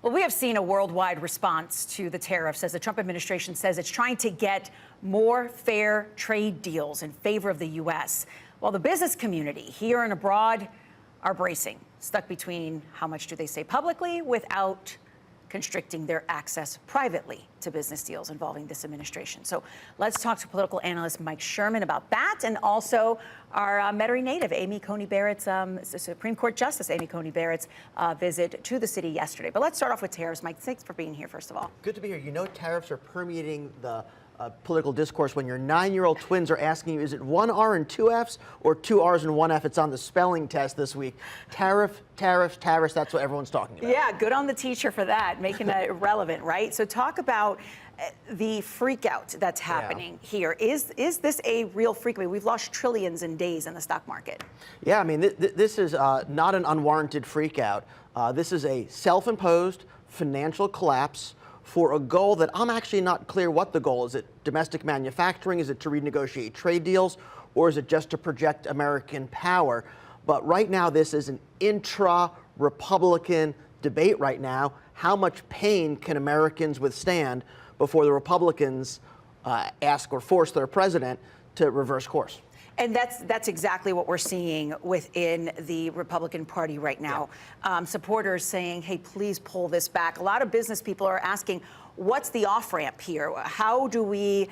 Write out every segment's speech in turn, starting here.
Well, we have seen a worldwide response to the tariffs as the Trump administration says it's trying to get more fair trade deals in favor of the U.S. While the business community here and abroad are bracing, stuck between how much do they say publicly without constricting their access privately to business deals involving this administration. So let's talk to political analyst Mike Sherman about that, and also our Metairie native, Amy Coney Barrett's, Supreme Court Justice Amy Coney Barrett's visit to the city yesterday. But let's start off with tariffs. Mike, thanks for being here, first of all. Good to be here. You know, tariffs are permeating the political discourse when your 9-year-old twins are asking you, is it 1 R and 2 Fs or 2 Rs and 1 F? It's on the spelling test this week. Tariffs, that's what everyone's talking about. Yeah, good on the teacher for that, making it relevant, right? So talk about the freak out that's happening here. Is this a real freak? I mean, we've lost trillions in days in the stock market. Yeah, I mean, this is not an unwarranted freak out. This is a self-imposed financial collapse for a goal that I'm actually not clear what the goal is. Is it domestic manufacturing? Is it to renegotiate trade deals? Or is it just to project American power? But right now, this is an intra-Republican debate right now. How much pain can Americans withstand before the Republicans ask or force their president to reverse course? And that's exactly what we're seeing within the Republican Party right now. Yeah. Supporters saying, hey, please pull this back. A lot of business people are asking, what's the off-ramp here? How do we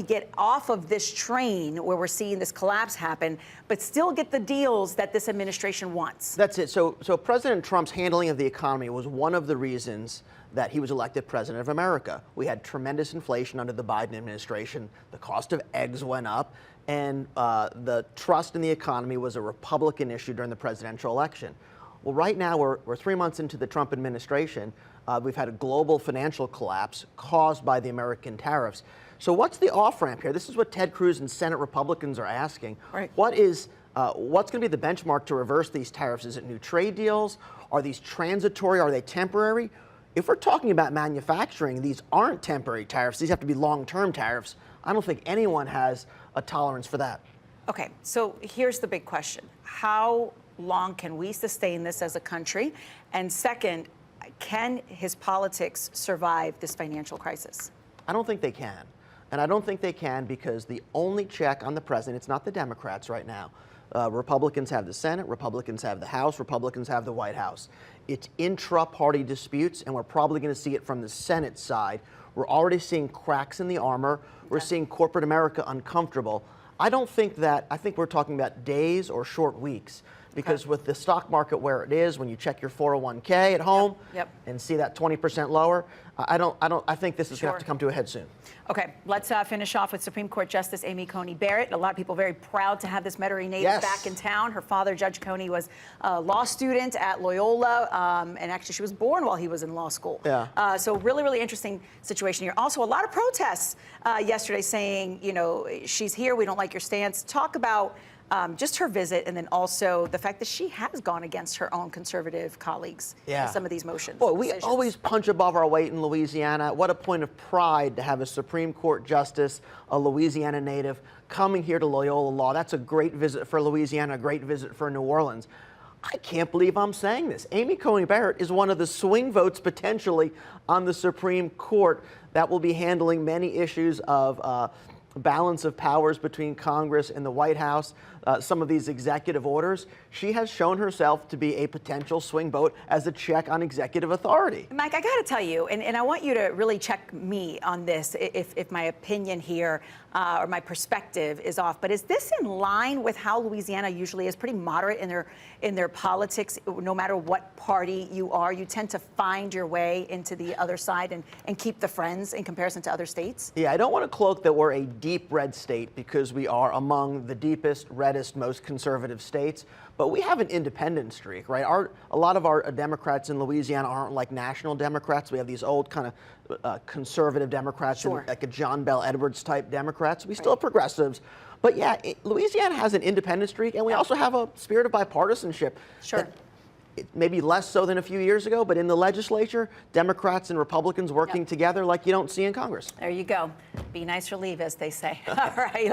get off of this train where we're seeing this collapse happen, but still get the deals that this administration wants? That's it. So President Trump's handling of the economy was one of the reasons that he was elected president of America. We had tremendous inflation under the Biden administration. The cost of eggs went up, and the trust in the economy was a Republican issue during the presidential election. Well, right now, we're 3 months into the Trump administration. We've had a global financial collapse caused by the American tariffs. So what's the off-ramp here? This is what Ted Cruz and Senate Republicans are asking. Right. What's going to be the benchmark to reverse these tariffs? Is it new trade deals? Are these transitory? Are they temporary? If we're talking about manufacturing, these aren't temporary tariffs. These have to be long-term tariffs. I don't think anyone has a tolerance for that. Okay, so here's the big question. How long can we sustain this as a country? And second, can his politics survive this financial crisis? I don't think they can. And I don't think they can because the only check on the president, it's not the Democrats right now. Republicans have the Senate, Republicans have the House, Republicans have the White House. It's intra-party disputes, and we're probably going to see it from the Senate side. We're already seeing cracks in the armor. We're seeing corporate America uncomfortable. I think we're talking about days or short weeks, because with the stock market where it is, when you check your 401k at home and see that 20% lower, I think this is going to have to come to a head soon. Okay, let's finish off with Supreme Court Justice Amy Coney Barrett. A lot of people very proud to have this Metairie native back in town. Her father, Judge Coney, was a law student at Loyola, and actually she was born while he was in law school. Yeah. So really, really interesting situation here. Also, a lot of protests yesterday saying, you know, she's here, we don't like your stance. Talk about just her visit, and then also the fact that she has gone against her own conservative colleagues in some of these motions. Well, we always punch above our weight in Louisiana. What a point of pride to have a Supreme Court justice, a Louisiana native, coming here to Loyola Law. That's a great visit for Louisiana, a great visit for New Orleans. I can't believe I'm saying this. Amy Coney Barrett is one of the swing votes potentially on the Supreme Court that will be handling many issues of balance of powers between Congress and the White House, some of these executive orders. She has shown herself to be a potential swing vote as a check on executive authority. Mike, I got to tell you, and I want you to really check me on this if my opinion here or my perspective is off, but is this in line with how Louisiana usually is, pretty moderate in their politics? No matter what party you are, you tend to find your way into the other side and keep the friends in comparison to other states? Yeah, I don't want to cloak that we're a deep red state because we are among the deepest, reddest, most conservative states, but we have an independent streak, right? A lot of our Democrats in Louisiana aren't like national Democrats. We have these old kind of conservative Democrats, like a John Bell Edwards type Democrats. We still have progressives. But yeah, Louisiana has an independent streak, and we also have a spirit of bipartisanship. Sure. Maybe less so than a few years ago, but in the legislature, Democrats and Republicans working together like you don't see in Congress. There you go. Be nice or leave, as they say. All right.